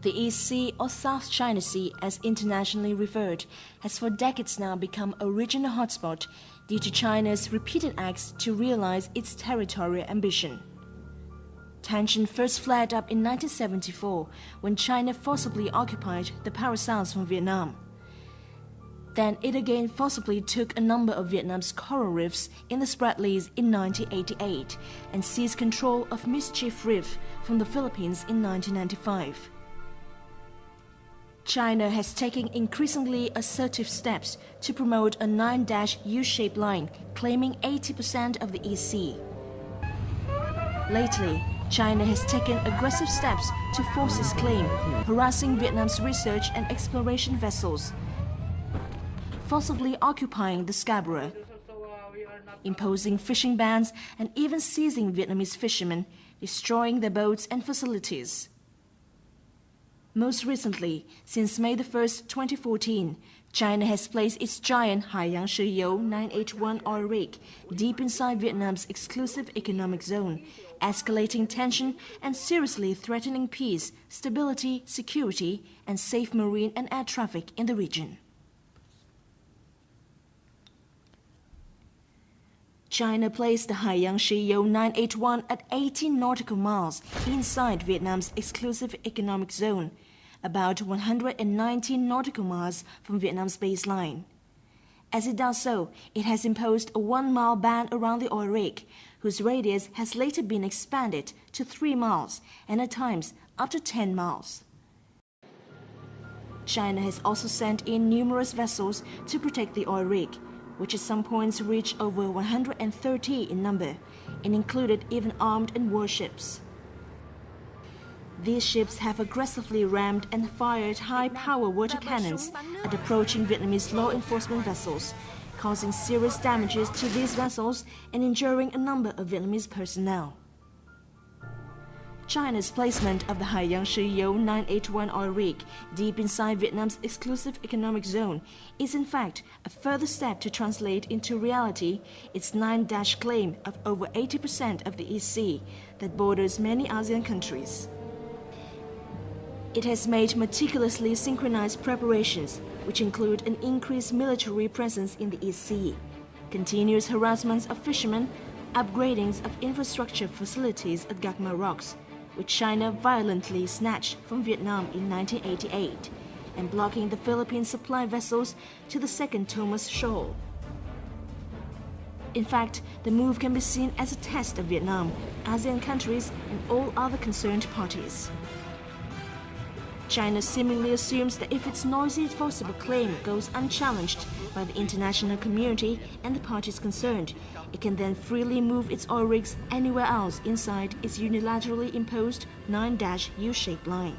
The East Sea, or South China Sea as internationally referred, has for decades now become a regional hotspot due to China's repeated acts to realize its territorial ambition. Tension first flared up in 1974 when China forcibly occupied the Paracels from Vietnam. Then it again forcibly took a number of Vietnam's coral reefs in the Spratlys in 1988 and seized control of Mischief Reef from the Philippines in 1995. China has taken increasingly assertive steps to promote a 9-U-shaped line claiming 80% of the East Sea. Lately, China has taken aggressive steps to force its claim, harassing Vietnam's research and exploration vessels, forcibly occupying the Scarborough, imposing fishing bans and even seizing Vietnamese fishermen, destroying their boats and facilities. Most recently, since May 1, 2014, China has placed its giant Haiyang Shiyou 981 oil rig deep inside Vietnam's exclusive economic zone, escalating tension and seriously threatening peace, stability, security, and safe marine and air traffic in the region. China placed the Haiyang Shiyou 981 at 18 nautical miles inside Vietnam's exclusive economic zone, about 119 nautical miles from Vietnam's baseline. As it does so, it has imposed a 1-mile ban around the oil rig, whose radius has later been expanded to 3 miles and at times up to 10 miles. China has also sent in numerous vessels to protect the oil rig, which at some points reached over 130 in number, and included even armed and warships. These ships have aggressively rammed and fired high-power water cannons at approaching Vietnamese law enforcement vessels, causing serious damages to these vessels and injuring a number of Vietnamese personnel. China's placement of the Haiyang Shiyou 981 oil rig deep inside Vietnam's exclusive economic zone is in fact a further step to translate into reality its 9-dash claim of over 80% of the East Sea that borders many ASEAN countries. It has made meticulously synchronized preparations, which include an increased military presence in the East Sea, continuous harassments of fishermen, upgradings of infrastructure facilities at Gagma Rocks, which China violently snatched from Vietnam in 1988, and blocking the Philippine supply vessels to the second Thomas Shoal. In fact, the move can be seen as a test of Vietnam, ASEAN countries, and all other concerned parties. China seemingly assumes that if its noisy forcible claim goes unchallenged by the international community and the parties concerned, it can then freely move its oil rigs anywhere else inside its unilaterally imposed 9-U-shaped line.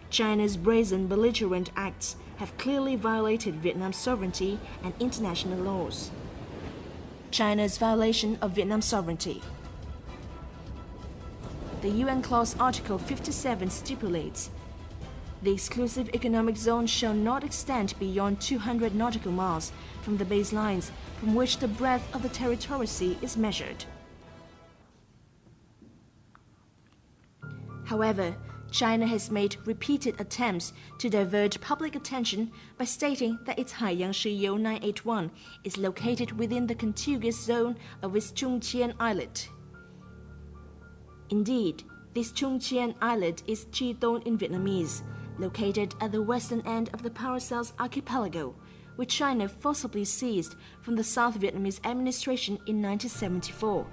China's brazen belligerent acts have clearly violated Vietnam's sovereignty and international laws. China's violation of Vietnam's sovereignty. The UN Clause Article 57 stipulates, the exclusive economic zone shall not extend beyond 200 nautical miles from the baselines from which the breadth of the territorial sea is measured. However, China has made repeated attempts to divert public attention by stating that its Haiyang Shiyou 981 is located within the contiguous zone of its Trung Chien Islet. Indeed, this Trung Chien Islet is Chi Ton in Vietnamese, located at the western end of the Paracels archipelago, which China forcibly seized from the South Vietnamese administration in 1974,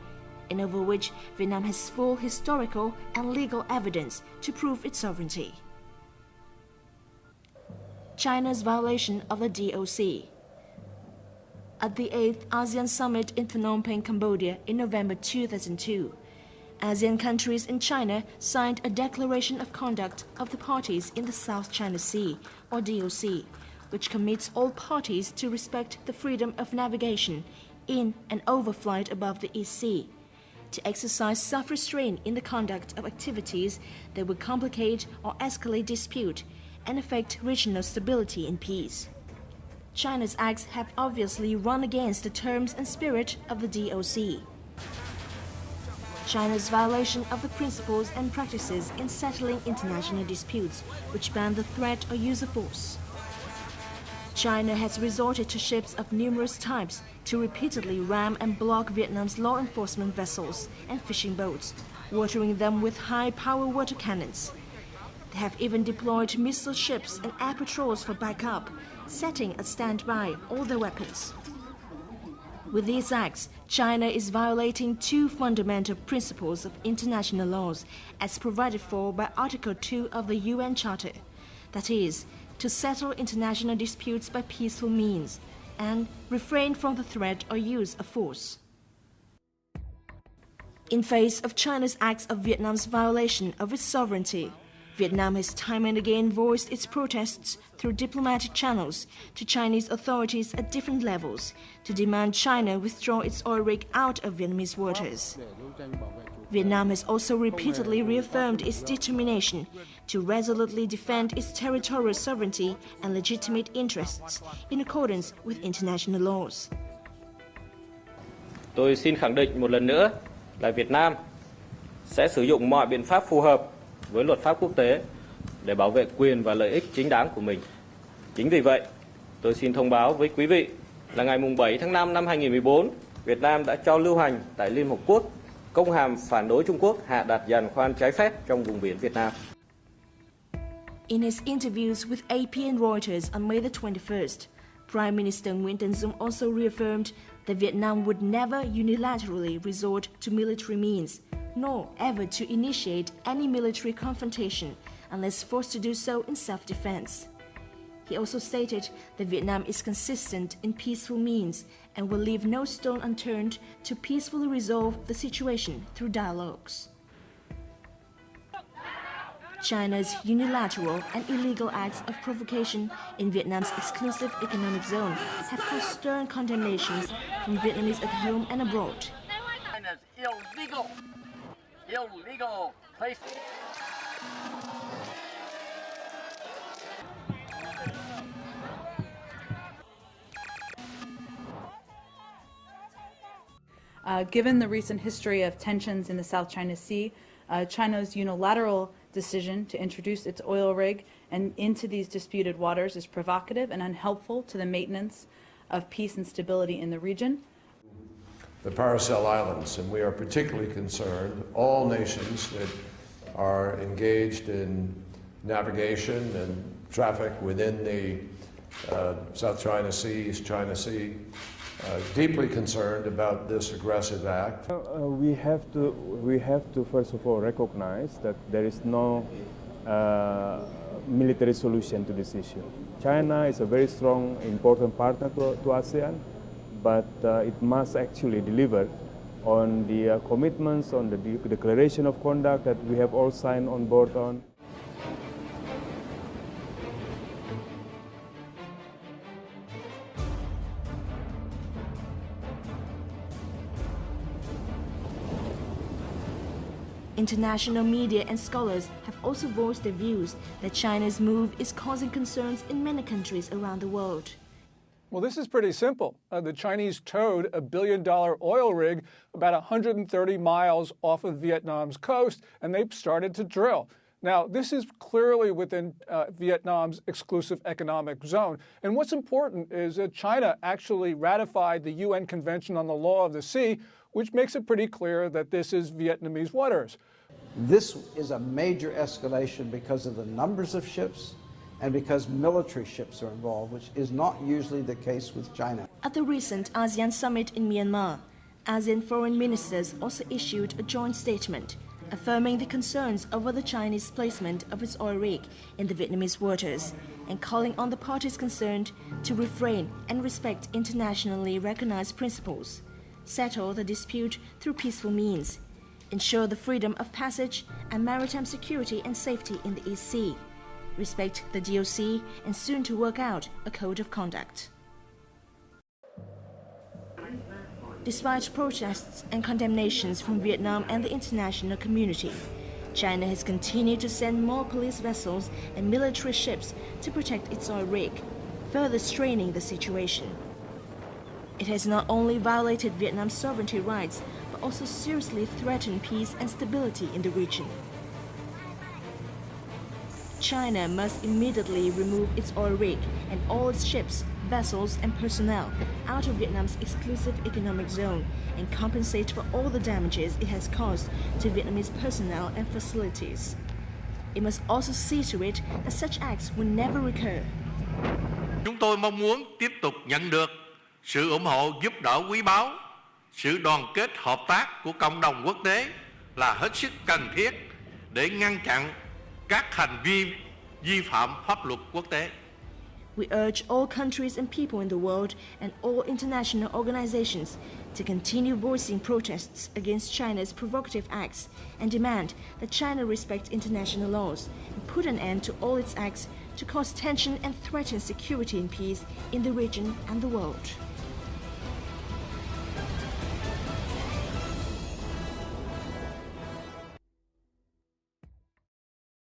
and over which Vietnam has full historical and legal evidence to prove its sovereignty. China's violation of the DOC. At the 8th ASEAN Summit in Phnom Penh, Cambodia in November 2002, ASEAN countries and China signed a Declaration of Conduct of the Parties in the South China Sea, or DOC, which commits all parties to respect the freedom of navigation in and over flight above the East Sea, to exercise self-restraint in the conduct of activities that would complicate or escalate dispute and affect regional stability and peace. China's acts have obviously run against the terms and spirit of the DOC. China's violation of the principles and practices in settling international disputes, which ban the threat or use of force. China has resorted to ships of numerous types to repeatedly ram and block Vietnam's law enforcement vessels and fishing boats, watering them with high-power water cannons. They have even deployed missile ships and air patrols for backup, setting at standby all their weapons. With these acts, China is violating two fundamental principles of international laws as provided for by Article 2 of the UN Charter. That is, to settle international disputes by peaceful means and refrain from the threat or use of force. In face of China's acts of Vietnam's violation of its sovereignty, Vietnam has time and again voiced its protests through diplomatic channels to Chinese authorities at different levels to demand China withdraw its oil rig out of Vietnamese waters. Vietnam has also repeatedly reaffirmed its determination to resolutely defend its territorial sovereignty and legitimate interests in accordance with international laws. Tôi xin khẳng định một lần nữa là Việt Nam sẽ sử dụng mọi biện pháp phù hợp với luật pháp quốc tế để bảo vệ quyền và lợi ích chính đáng của mình. Chính vì vậy, tôi xin thông báo với quý vị là ngày 7 tháng 5 năm 2014, Việt Nam đã cho lưu hành tại Liên Hợp Quốc công hàm phản đối Trung Quốc hạ đặt giàn khoan trái phép trong vùng biển Việt Nam. In his interviews with AP and Reuters on May the 21st, Prime Minister Nguyễn Tấn Dũng also reaffirmed that Vietnam would never unilaterally resort to military means, nor ever to initiate any military confrontation unless forced to do so in self-defense. He also stated that Vietnam is consistent in peaceful means and will leave no stone unturned to peacefully resolve the situation through dialogues. China's unilateral and illegal acts of provocation in Vietnam's exclusive economic zone have caused stern condemnations from Vietnamese at home and abroad. China's illegal place. Given the recent history of tensions in the South China Sea, China's unilateral decision to introduce its oil rig into these disputed waters is provocative and unhelpful to the maintenance of peace and stability in the region. The Paracel Islands, and we are particularly concerned, all nations that are engaged in navigation and traffic within the South China Sea, East China Sea, deeply concerned about this aggressive act. We have to first of all recognize that there is no military solution to this issue. China is a very strong, important partner to ASEAN, but it must actually deliver on the commitments, on the declaration of conduct that we have all signed on board on. International media and scholars have also voiced their views that China's move is causing concerns in many countries around the world. Well, this is pretty simple. The Chinese towed a $1 billion oil rig about 130 miles off of Vietnam's coast, and they've started to drill. Now, this is clearly within Vietnam's exclusive economic zone. And what's important is that China actually ratified the UN Convention on the Law of the Sea, which makes it pretty clear that this is Vietnamese waters. This is a major escalation because of the numbers of ships and because military ships are involved, which is not usually the case with China. At the recent ASEAN summit in Myanmar, ASEAN foreign ministers also issued a joint statement affirming the concerns over the Chinese placement of its oil rig in the Vietnamese waters and calling on the parties concerned to refrain and respect internationally recognized principles, settle the dispute through peaceful means, ensure the freedom of passage and maritime security and safety in the East Sea, respect the DOC, and soon to work out a code of conduct. Despite protests and condemnations from Vietnam and the international community, China has continued to send more police vessels and military ships to protect its oil rig, further straining the situation. It has not only violated Vietnam's sovereignty rights, but also seriously threatened peace and stability in the region. China must immediately remove its oil rig and all its ships, vessels and personnel out of Vietnam's exclusive economic zone and compensate for all the damages it has caused to Vietnamese personnel and facilities. It must also see to it that such acts will never recur. Chúng tôi mong muốn tiếp tục nhận được sự ủng hộ giúp đỡ quý báu, sự đoàn kết hợp tác của cộng đồng quốc tế là hết sức cần thiết để ngăn chặn các hành vi vi phạm pháp luật quốc tế. We urge all countries and people in the world and all international organizations to continue voicing protests against China's provocative acts and demand that China respect international laws and put an end to all its acts to cause tension and threaten security and peace in the region and the world.